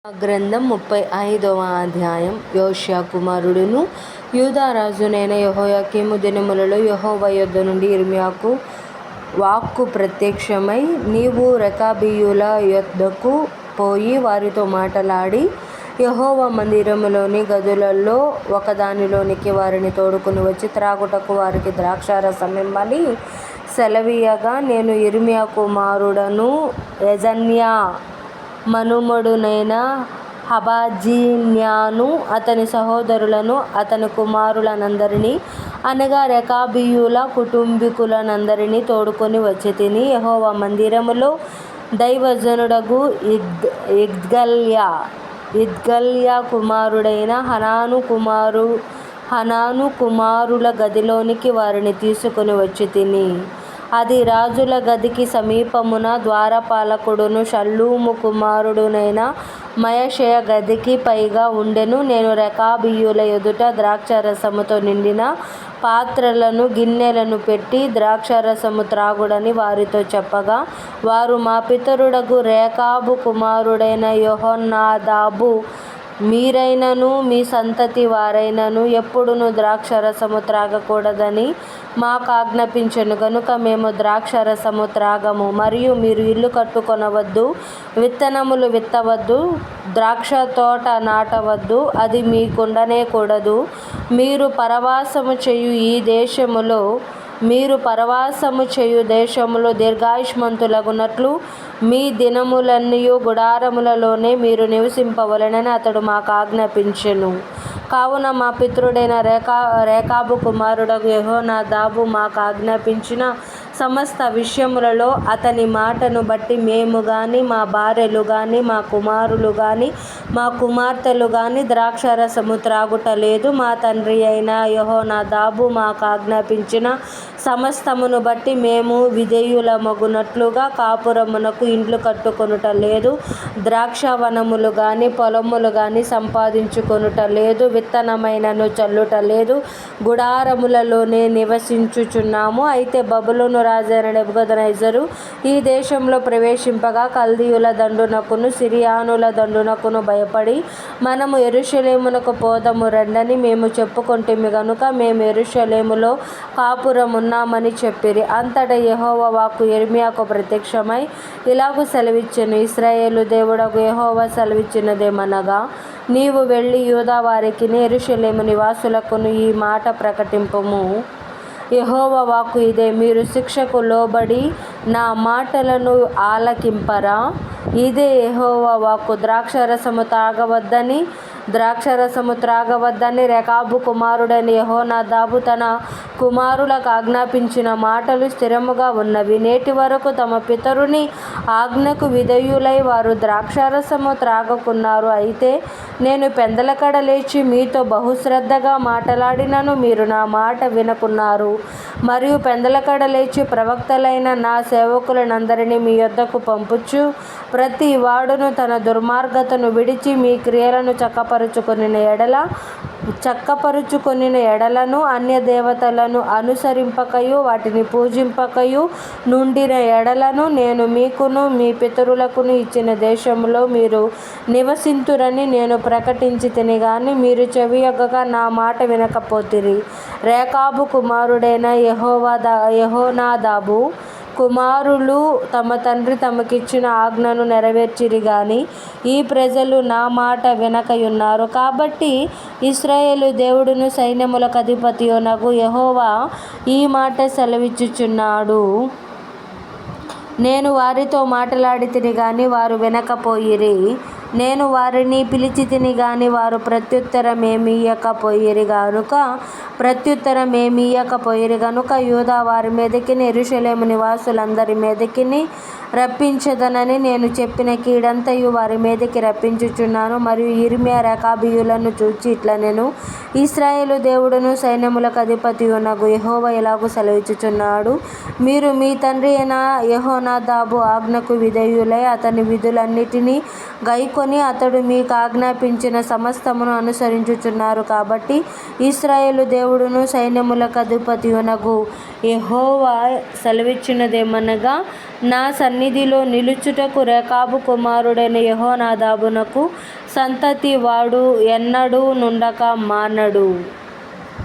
గ్రంథం 35వ అధ్యాయం. యోషీయా కుమారుడును యూదా రాజునైన యెహోయాకీము దినములలో యెహోవా యొద్ద నుండి యిర్మీయాకు వాక్కు ప్రత్యక్షమై, నీవు రేకాబీయుల యొద్దకు పోయి వారితో మాటలాడి, యెహోవా మందిరములోని గదులలో ఒకదానిలోనికి వారిని తోడుకుని వచ్చి త్రాగుటకు వారికి ద్రాక్షారసమిమ్మని సెలవీయగా, నేను యిర్మీయా కుమారుడను యెజన్యా మనుమడునైన హబజ్జిన్యాను అతని సహోదరులను అతని కుమారులనందరినీ అనగా రేకాబీయుల కుటుంబీకులనందరినీ తోడుకొని వచ్చితిని. యెహోవా మందిరములో దైవజనుడగు ఇద్గల్యా కుమారుడైన హనాను కుమారుల గదిలోనికి వారిని తీసుకొని వచ్చితిని. అది రాజుల గదికి సమీపమున ద్వారపాలకుడును షల్లూము కుమారుడునైన మయశేయ గదికి పైగా ఉండెను. నేను రేకాబీయుల ఎదుట ద్రాక్షారసముతో నిండిన పాత్రలను గిన్నెలను పెట్టి ద్రాక్షారసము త్రాగుడని వారితో చెప్పగా, వారు, మా పితరుడగు రేకాబు కుమారుడైన యెహోనాదాబు, మీరైనను మీ సంతతి వారైనను ఎప్పుడునూ ద్రాక్షారసము త్రాగకూడదని మాకాజ్ఞాపించెను గనుక మేము ద్రాక్షారసము త్రాగము. మరియు మీరు ఇల్లు కట్టుకొనవద్దు, విత్తనములు విత్తవద్దు, ద్రాక్షతోట నాటవద్దు, అది మీకుండనే కూడదు. మీరు పరవాసము చేయు దేశములో దీర్ఘాయుష్మంతులగునట్లు మీ దినములన్నీయు గుడారములలోనే మీరు నివసింపవలెనని అతడు మాకాజ్ఞాపించెను. కావున మా పితరుడైన రేకాబు కుమారుడగు యెహోనాదాబు మాకాజ్ఞాపించిన సమస్త విషయములలో అతని మాటను బట్టి మేము గాని, మా భార్యలు గాని, మా కుమారులు గాని, మా కుమార్తెలు గాని ద్రాక్షారసము త్రాగుట లేదు. మా తండ్రి అయిన యెహోనాదాబు మాకాజ్ఞాపించిన సమస్తమును బట్టి మేము విధేయులమగునట్లుగా కాపురమునకు ఇండ్లు కట్టుకొనుట లేదు, ద్రాక్షావనములు గాని పొలములు గాని సంపాదించుకొనుట లేదు, విత్తనమైనను చల్లుట లేదు, గుడారములలోనే నివసించుచున్నాము. అయితే బబులోను రాజైన నెబుకద్నెజరు ఈ దేశంలో ప్రవేశింపగా కల్దీయుల దండునకును సిరియనుల దండునకును భయపడి, మనము యెరూషలేమునకు పోదము రండని మేము చెప్పుకొంటిమి గనుక మేము యెరూషలేములో కాపురమున్నామని చెప్పిరి. అంతటా యెహోవా వాక్కు యిర్మీయాకు ప్రత్యక్షమై ఇలాగు సెలవిచ్చెను. ఇశ్రాయేలు దేవుడగు యెహోవా సెలవిచ్చినదేమనగా, నీవు వెళ్ళి యూదా వారికిని యెరూషలేము నివాసులకును ఈ మాట ప్రకటింపుము. యెహోవా వాక్కు ఇదే, మీరు శిక్షకు లోబడి నా మాటలను ఆలకింపరా? ఇదే యెహోవా వాక్కు. ద్రాక్షారసము త్రాగవద్దని రేకాబు కుమారుడైన యెహోనాదాబు తన కుమారులకు ఆజ్ఞాపించిన మాటలు స్థిరముగా ఉన్నవి. నేటి వరకు తమ పితరుని ఆజ్ఞకు విధేయులై వారు ద్రాక్షారసము త్రాగకున్నారు. అయితే నేను పెందలకడ లేచి మీతో బహుశ్రద్ధగా మాటలాడినను మీరు నా మాట వినకున్నారు. మరియు పెందలకడ లేచి ప్రవక్తలైన నా సేవకులనందరినీ మీ యొద్దకు పంపుచు, ప్రతి వాడును తన దుర్మార్గతను విడిచి మీ క్రియలను చక్కపరుచుకొనిన ఎడలను అన్య దేవతలను అనుసరింపకయు వాటిని పూజింపకయు నుండిన ఎడలను నేను మీకును మీ పితరులకును ఇచ్చిన దేశములో మీరు నివసింతురని నేను ప్రకటించితిని గాని మీరు చెవియొగ్గక నా మాట వినకపోతిరి. రేకాబు కుమారుడైన యెహోనాదాబు కుమారులు తమ తండ్రి తమకిచ్చిన ఆజ్ఞను నెరవేర్చిరి గాని ఈ ప్రజలు నా మాట వినకయున్నారు. కాబట్టి ఇశ్రాయేలు దేవుడును సైన్యములకు అధిపతియునగు యెహోవా ఈ మాట సెలవిచ్చుచున్నాడు, నేను వారితో మాటలాడితిని గాని వారు వినకపోయిరి, నేను వారిని పిలిచితిని గాని వారు ప్రత్యుత్తరమేమియ్యకపోయిరి గనుక యూదా వారి మీదకిని యెరూషలేము నివాసులందరి మీదకిని రప్పించెదనని నేను చెప్పిన కీడంతయు వారి మీదికి రప్పించుచున్నాను. మరియు యిర్మీయా రేకాబీయులను చూచి ఇట్లనెను, ఇశ్రాయేలు దేవుడును సైన్యములకు అధిపతియునగు యెహోవా ఇలాగు సెలవిచ్చుచున్నాడు, మీరు మీ తండ్రి అయిన యెహోనాదాబు ఆజ్ఞకు విధేయులై అతని విధులన్నిటినీ గైకొని మొదలుకొని అతడు మీకు ఆజ్ఞాపించిన సమస్తమును అనుసరించుచున్నారు. కాబట్టి ఇశ్రాయేలు దేవుడును సైన్యములకు అధిపతియునగు యెహోవా సెలవిచ్చినదేమనగా, నా సన్నిధిలో నిలుచుటకు రేకాబు కుమారుడైన యెహోనాదాబునకు సంతతి వాడు ఎన్నడూ నుండక మానడు.